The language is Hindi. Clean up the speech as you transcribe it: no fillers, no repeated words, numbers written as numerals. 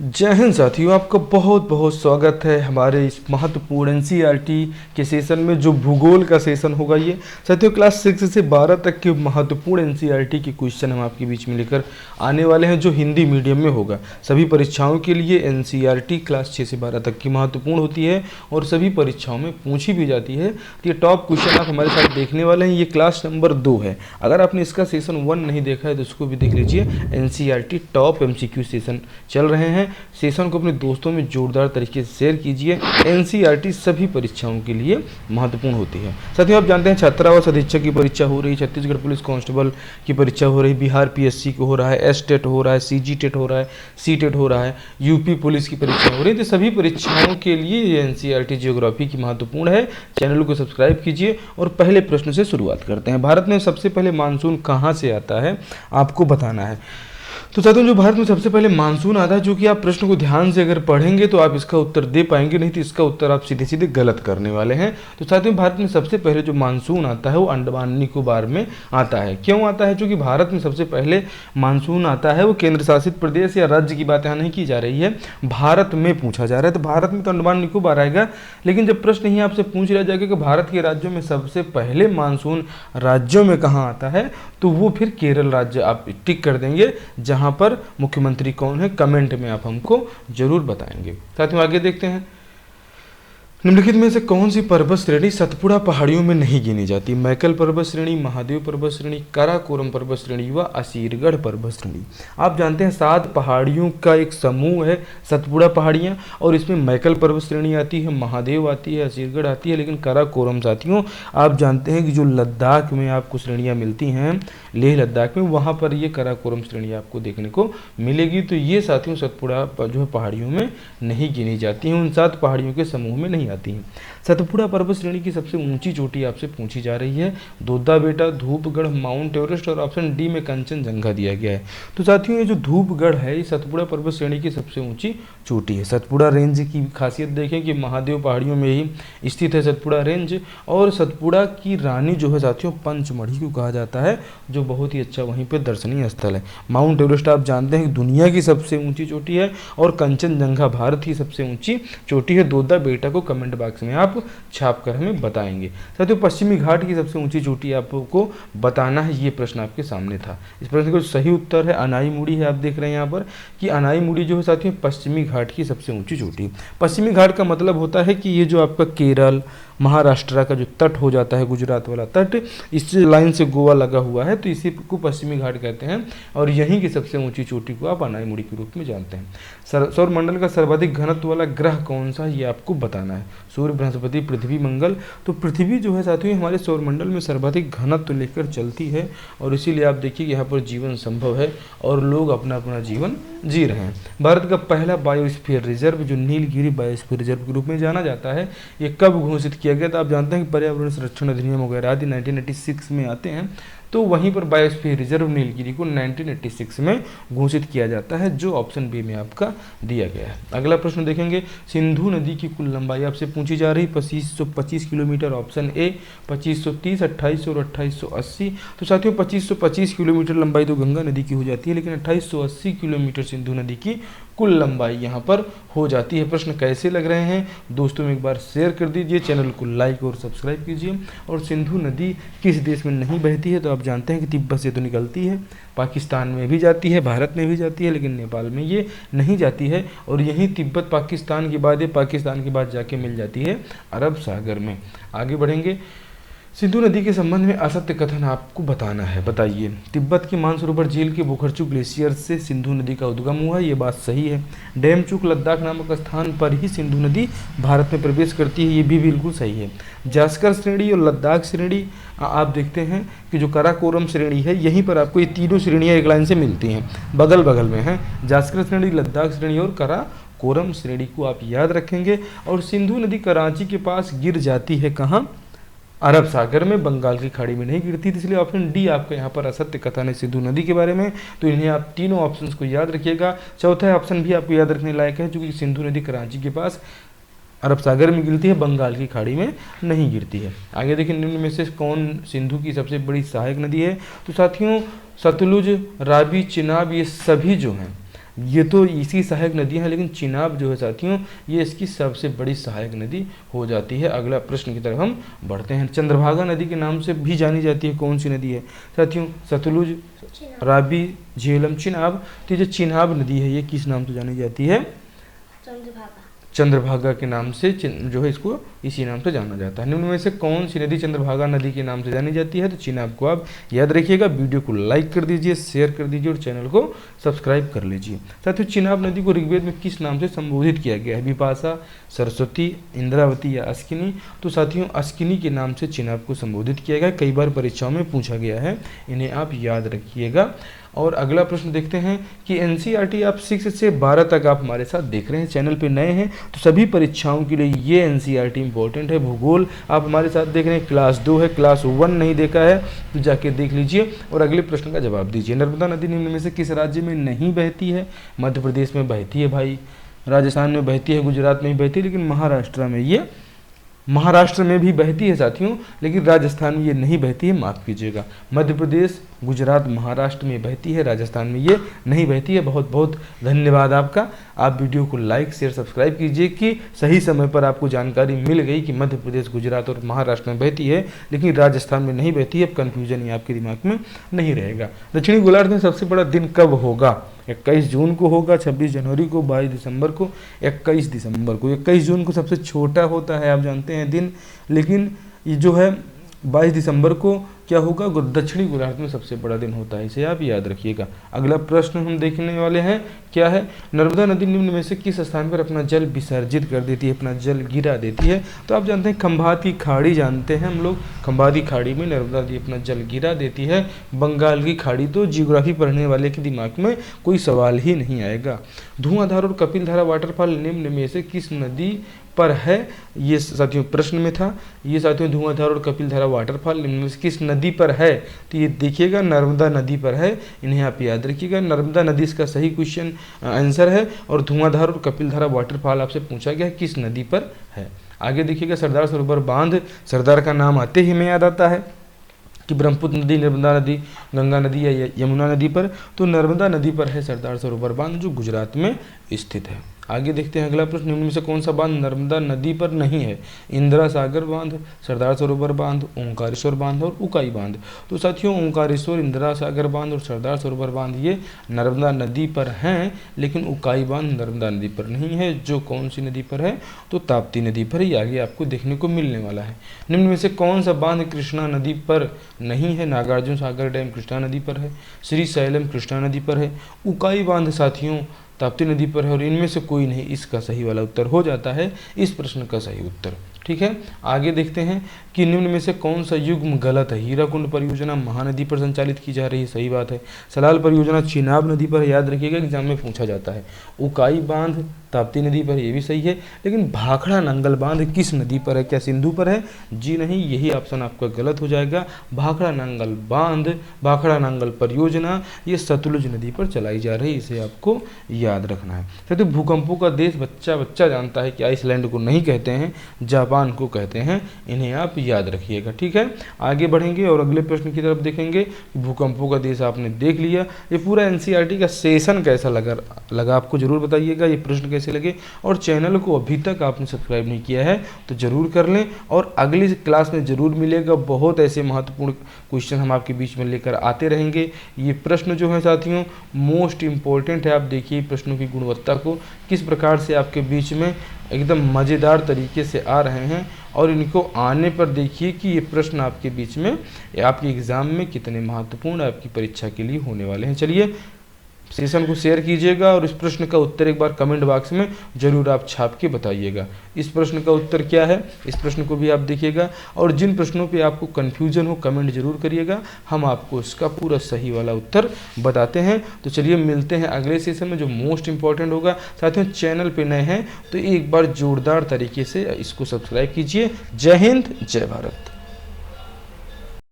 जय हिंद साथियों, आपका बहुत बहुत स्वागत है हमारे इस महत्वपूर्ण एनसीईआरटी के सेशन में, जो भूगोल का सेशन होगा। ये साथियों क्लास 6 से 12 तक के महत्वपूर्ण एनसीईआरटी के क्वेश्चन हम आपके बीच में लेकर आने वाले हैं, जो हिंदी मीडियम में होगा। सभी परीक्षाओं के लिए एनसीईआरटी क्लास 6 से 12 तक की महत्वपूर्ण होती है और सभी परीक्षाओं में पूछी भी जाती है। तो ये टॉप क्वेश्चन आप हमारे साथ देखने वाले हैं। ये क्लास नंबर 2 है। अगर आपने इसका सेशन 1 नहीं देखा है तो उसको भी देख लीजिए। एनसीईआरटी टॉप एमसीक्यू सेशन चल रहे हैं। सेशन को अपने दोस्तों में जोरदार तरीके से शेयर कीजिए। एनसीईआरटी सभी परीक्षाओं के लिए महत्वपूर्ण होती है। साथियों, आप जानते हैं छात्रावास अधीक्षक की परीक्षा हो रही है, छत्तीसगढ़ पुलिस कांस्टेबल की परीक्षा हो रही है, बिहार पीएससी को हो रहा है, एस टेट हो रहा है, सीजी टेट हो रहा है, सी टेट हो रहा है, यूपी पुलिस की परीक्षा हो रही है। तो सभी परीक्षाओं के लिए ये एनसीईआरटी ज्योग्राफी की महत्वपूर्ण है। चैनल को सब्सक्राइब कीजिए और पहले प्रश्न से शुरुआत करते हैं। भारत में सबसे पहले मानसून कहाँ से आता है, आपको बताना है। तो साथियों, जो भारत में सबसे पहले मानसून आता है, जो कि आप प्रश्न को ध्यान से अगर पढ़ेंगे तो आप इसका उत्तर दे पाएंगे, नहीं तो इसका उत्तर आप सीधे सीधे गलत करने वाले हैं। तो साथियों, भारत में सबसे पहले जो मानसून आता है वो अंडमान निकोबार में आता है। क्यों आता है? क्योंकि भारत में सबसे पहले मानसून आता है वो केंद्र शासित प्रदेश या राज्य की बात यहाँ नहीं की जा रही है, भारत में पूछा जा रहा है। तो भारत में तो अंडमान निकोबार आएगा, लेकिन जब प्रश्न ही आपसे पूछ लिया जाएगा कि भारत के राज्यों में सबसे पहले मानसून राज्यों में कहाँ आता है, तो वो फिर केरल राज्य आप टिक कर देंगे। जहां पर मुख्यमंत्री कौन है, कमेंट में आप हमको जरूर बताएंगे। साथियों, आगे देखते हैं। निम्नलिखित में से कौन सी पर्वत श्रेणी सतपुड़ा पहाड़ियों में नहीं गिनी जाती? मैकल पर्वत श्रेणी, महादेव पर्वत श्रेणी, काराकोरम पर्वत श्रेणी व असीरगढ़ पर्वत श्रेणी। आप जानते हैं 7 पहाड़ियों का एक समूह है सतपुड़ा पहाड़ियां, और इसमें मैकल पर्वत श्रेणी आती है, महादेव आती है, असीरगढ़ आती है, लेकिन काराकोरम साथियों आप जानते हैं कि जो लद्दाख में आपको श्रेणियां मिलती हैं, लेह लद्दाख में, वहां पर ये काराकोरम श्रेणी आपको देखने को मिलेगी। तो ये साथियों सतपुड़ा जो है पहाड़ियों में नहीं गिनी जाती हैं, उन 7 पहाड़ियों के समूह में नहीं आती हैं। सतपुड़ा पर्वत श्रेणी की सबसे ऊंची चोटी आपसे पूछी जा रही है, दोद्दा बेटा, धूपगढ़, माउंट एवरेस्ट, और ऑप्शन डी में कंचनजंगा दिया गया है। तो साथियों, ये जो धूपगढ़ है ये सतपुड़ा पर्वत श्रेणी की सबसे ऊंची चोटी है। सतपुड़ा रेंज की खासियत देखें कि महादेव पहाड़ियों में ही स्थित है सतपुड़ा रेंज, और सतपुड़ा की रानी जो है साथियों पंचमढ़ी को कहा जाता है, जो बहुत ही अच्छा वहीं पे दर्शनीय स्थल है। माउंट एवरेस्ट आप जानते हैं कि दुनिया की सबसे ऊंची चोटी है, और कंचनजंगा भारत की सबसे ऊंची चोटी है। दोद्दा बेटा को कमेंट बॉक्स में आप छाप कर हमें बताएंगे। साथियों, पश्चिमी घाट की सबसे ऊंची चोटी आपको बताना है। ये प्रश्न आपके सामने था। इस प्रश्न का सही उत्तर है अनाईमुड़ी है। आप देख रहे हैं यहाँ पर कि अनाईमुड़ी जो है साथियों पश्चिमी घाट की सबसे ऊंची चोटी। पश्चिमी घाट का मतलब होता है कि ये जो आपका केरल महाराष्ट्र का जो तट हो जाता है, गुजरात वाला तट, इस लाइन से गोवा लगा हुआ है, तो इसी को पश्चिमी घाट कहते हैं, और यहीं की सबसे ऊंची चोटी को आप अनाईमुड़ी के रूप में जानते हैं। सौरमंडल का सर्वाधिक घनत्व वाला ग्रह कौन सा है, ये आपको बताना है। सूर्य, बृहस्पति, पृथ्वी, मंगल। तो पृथ्वी जो है साथियों हमारे सौरमंडल में सर्वाधिक घनत्व लेकर चलती है, और इसीलिए आप देखिए कि यहाँ पर जीवन संभव है और लोग अपना अपना जीवन जी रहे हैं। भारत का पहला बायोस्फीयर रिजर्व, जो नीलगिरी बायोस्फीयर रिजर्व के रूप में जाना जाता है, ये कब घोषित किया गया? तो आप जानते हैं कि पर्यावरण संरक्षण अधिनियम वगैरह आदि 1986 में आते हैं, तो वहीं पर बायोस्फीयर रिजर्व नीलगिरी को 1986 में घोषित किया जाता है, जो ऑप्शन बी में आपका दिया गया है। अगला प्रश्न देखेंगे। सिंधु नदी की कुल लंबाई आपसे पूछी जा रही 2525 किलोमीटर, ऑप्शन ए 2530, 2800 और 2880। तो साथियों 2525 किलोमीटर लंबाई तो गंगा नदी की हो जाती है, लेकिन 2880 किलोमीटर सिंधु नदी की कुल लंबाई यहाँ पर हो जाती है। प्रश्न कैसे लग रहे हैं दोस्तों में एक बार शेयर कर दीजिए, चैनल को लाइक और सब्सक्राइब कीजिए। और सिंधु नदी किस देश में नहीं बहती है? तो आप जानते हैं कि तिब्बत से तो निकलती है, पाकिस्तान में भी जाती है, भारत में भी जाती है, लेकिन नेपाल में ये नहीं जाती है, और यही तिब्बत पाकिस्तान के बाद पाकिस्तान के बाद जाके मिल जाती है अरब सागर में। आगे बढ़ेंगे। सिंधु नदी के संबंध में असत्य कथन आपको बताना है। बताइए। तिब्बत की मानसरोवर झील के बुखरचू ग्लेशियर से सिंधु नदी का उद्गम हुआ, ये बात सही है। डेमचुक लद्दाख नामक स्थान पर ही सिंधु नदी भारत में प्रवेश करती है, ये भी बिल्कुल सही है। जास्कर श्रेणी और लद्दाख श्रेणी आप देखते हैं कि जो काराकोरम श्रेणी है, यहीं पर आपको ये तीनों श्रेणियाँ एक लाइन से मिलती हैं, बगल बगल में हैं। जास्कर श्रेणी, लद्दाख श्रेणी और काराकोरम श्रेणी को आप याद रखेंगे। और सिंधु नदी कराची के पास गिर जाती है कहाँ? अरब सागर में, बंगाल की खाड़ी में नहीं गिरती, इसलिए ऑप्शन डी आपका यहाँ पर असत्य कथन है सिंधु नदी के बारे में। तो इन्हें आप तीनों ऑप्शंस को याद रखिएगा। चौथा ऑप्शन भी आपको याद रखने लायक है, क्योंकि सिंधु नदी कराची के पास अरब सागर में गिरती है, बंगाल की खाड़ी में नहीं गिरती है। आगे देखिए, निम्न में से कौन सिंधु की सबसे बड़ी सहायक नदी है? तो साथियों सतलुज, रावी, चिनाब, ये सभी जो हैं ये तो इसी सहायक नदियाँ हैं, लेकिन चिनाब जो है साथियों ये इसकी सबसे बड़ी सहायक नदी हो जाती है। अगला प्रश्न की तरफ हम बढ़ते हैं। चंद्रभागा नदी के नाम से भी जानी जाती है कौन सी नदी है साथियों? सतलुज, रावी, झेलम, चिनाब। तो ये जो चिनाब नदी है ये किस नाम से जानी जाती है? चंद्रभागा के नाम से जो है इसको इसी नाम से जाना जाता है। निम्न में से कौन सी नदी चंद्रभागा नदी के नाम से जानी जाती है? तो चिनाब को आप याद रखिएगा। वीडियो को लाइक कर दीजिए, शेयर कर दीजिए और चैनल को सब्सक्राइब कर लीजिए। साथियों चिनाब नदी को ऋग्वेद में किस नाम से संबोधित किया गया है? विपाशा, सरस्वती, इंद्रावती या अस्किनी? तो साथियों अस्किनी के नाम से चिनाब को संबोधित किया गया, कई बार परीक्षाओं में पूछा गया है, इन्हें आप याद रखिएगा। और अगला प्रश्न देखते हैं कि एनसीईआरटी आप 6 से 12 तक आप हमारे साथ देख रहे हैं, चैनल पे नए हैं तो सभी परीक्षाओं के लिए ये एनसीईआरटी इंपॉर्टेंट है। भूगोल आप हमारे साथ देख रहे हैं, क्लास 2 है, क्लास 1 नहीं देखा है तो जाके देख लीजिए और अगले प्रश्न का जवाब दीजिए। नर्मदा नदी निम्न में से किस राज्य में नहीं बहती है? मध्य प्रदेश में बहती है भाई, राजस्थान में बहती है, गुजरात में भी बहती है, लेकिन महाराष्ट्र में ये महाराष्ट्र में भी बहती है साथियों, लेकिन राजस्थान में ये नहीं बहती है, माफ़ कीजिएगा। मध्य प्रदेश, गुजरात, महाराष्ट्र में बहती है, राजस्थान में ये नहीं बहती है। बहुत बहुत धन्यवाद आपका। आप वीडियो को लाइक, शेयर, सब्सक्राइब कीजिए कि सही समय पर आपको जानकारी मिल गई कि मध्य प्रदेश, गुजरात और महाराष्ट्र में बहती है लेकिन राजस्थान में नहीं बहती है। अब कन्फ्यूजन ही आपके दिमाग में नहीं रहेगा। दक्षिणी गोलार्ध में सबसे बड़ा दिन कब होगा? 21 जून को होगा, 26 जनवरी को, 22 दिसंबर को, 21 दिसंबर को। 21 जून को सबसे छोटा होता है आप जानते हैं दिन, लेकिन ये जो है 22 दिसंबर को क्या होगा? दक्षिणी गोलार्ध में सबसे बड़ा दिन होता है, इसे आप याद रखिएगा। अगला प्रश्न हम देखने वाले हैं, क्या है? नर्मदा नदी निम्न में से किस स्थान पर अपना जल विसर्जित कर देती है, अपना जल गिरा देती है? तो आप जानते हैं खंभात की खाड़ी जानते हैं हम लोग, खंभात की खाड़ी में नर्मदा नदी अपना जल गिरा देती है। बंगाल की खाड़ी तो जियोग्राफी पढ़ने वाले के दिमाग में कोई सवाल ही नहीं आएगा। धुआंधार और कपिलधारा वाटरफॉल निम्न में से किस नदी पर है? ये साथियों प्रश्न में था। ये साथियों धुआंधार और कपिलधारा वाटरफॉल निम्न में से किस नदी पर है? तो ये देखिएगा नर्मदा नदी पर है, इन्हें आप याद रखिएगा। नर्मदा नदी इसका सही क्वेश्चन आंसर है और धुआंधार और कपिलधारा वाटरफॉल आपसे पूछा गया है किस नदी पर है। आगे देखिएगा सरदार सरोवर बांध, सरदार का नाम आते ही हमें याद आता है कि ब्रह्मपुत्र नदी, नर्मदा नदी, गंगा नदी या यमुना नदी पर? तो नर्मदा नदी पर है सरदार सरोवर बांध जो गुजरात में स्थित है। आगे देखते हैं अगला प्रश्न, निम्न में से कौन सा बांध नर्मदा नदी पर नहीं है? इंदिरा सागर बांध, सरदार सरोवर बांध, ओंकारेश्वर बांध और उकाई बांध। तो साथियों ओंकारेश्वर, इंदिरा सागर बांध और सरदार सरोवर बांध ये नर्मदा नदी पर हैं, लेकिन उकाई बांध नर्मदा नदी पर नहीं है। जो कौन सी नदी पर है? तो ताप्ती नदी पर ही आगे आपको देखने को मिलने वाला है। निम्न में से कौन सा बांध कृष्णा नदी पर नहीं है? नागार्जुन सागर डैम कृष्णा नदी पर है, श्री शैलम कृष्णा नदी पर है, उकाई बांध साथियों ताप्ती नदी पर है और इनमें से कोई नहीं, इसका सही वाला उत्तर हो जाता है इस प्रश्न का सही उत्तर। ठीक है, आगे देखते हैं कि निम्न में से कौन सा युग्म गलत है? हीराकुंड परियोजना महानदी पर संचालित की जा रही है, सही बात है। सलाल परियोजना चिनाब नदी पर, याद रखिएगा एग्जाम में पूछा जाता है। उकाई बांध ताप्ती नदी पर, ये भी सही है, लेकिन भाखड़ा नांगल बांध किस नदी पर है? क्या सिंधु पर है? जी नहीं, यही ऑप्शन आपका गलत हो जाएगा। भाखड़ा नांगल बांध, भाखड़ा नांगल परियोजना ये सतलुज नदी पर चलाई जा रही है, इसे आपको याद रखना है। तो भूकंपों का देश बच्चा बच्चा जानता है कि आइसलैंड को नहीं कहते हैं, जापान को कहते हैं, इन्हें आप याद रखिएगा। ठीक है, आगे बढ़ेंगे और अगले प्रश्न की तरफ देखेंगे। भूकंपों का देश आपने देख लिया। ये पूरा एनसीईआरटी का सेशन कैसा लगा आपको जरूर बताइएगा, ये प्रश्न कैसे लगे, और चैनल को अभी तक आपने सब्सक्राइब नहीं किया है तो जरूर कर लें। और अगली क्लास में जरूर मिलेगा, बहुत ऐसे महत्वपूर्ण क्वेश्चन हम आपके बीच में लेकर आते रहेंगे। ये प्रश्न जो है साथियों मोस्ट इम्पोर्टेंट है। आप देखिए प्रश्नों की गुणवत्ता को किस प्रकार से आपके बीच में एकदम मज़ेदार तरीके से आ रहे हैं, और इनको आने पर देखिए कि ये प्रश्न आपके बीच में आपके एग्ज़ाम में कितने महत्वपूर्ण आपकी परीक्षा के लिए होने वाले हैं। चलिए सेशन को शेयर कीजिएगा और इस प्रश्न का उत्तर एक बार कमेंट बॉक्स में जरूर आप छाप के बताइएगा। इस प्रश्न का उत्तर क्या है, इस प्रश्न को भी आप देखिएगा, और जिन प्रश्नों पे आपको कन्फ्यूजन हो कमेंट जरूर करिएगा, हम आपको इसका पूरा सही वाला उत्तर बताते हैं। तो चलिए मिलते हैं अगले सेशन में जो मोस्ट इंपॉर्टेंट होगा। साथियों चैनल पे नए हैं तो एक बार जोरदार तरीके से इसको सब्सक्राइब कीजिए। जय हिंद, जय भारत।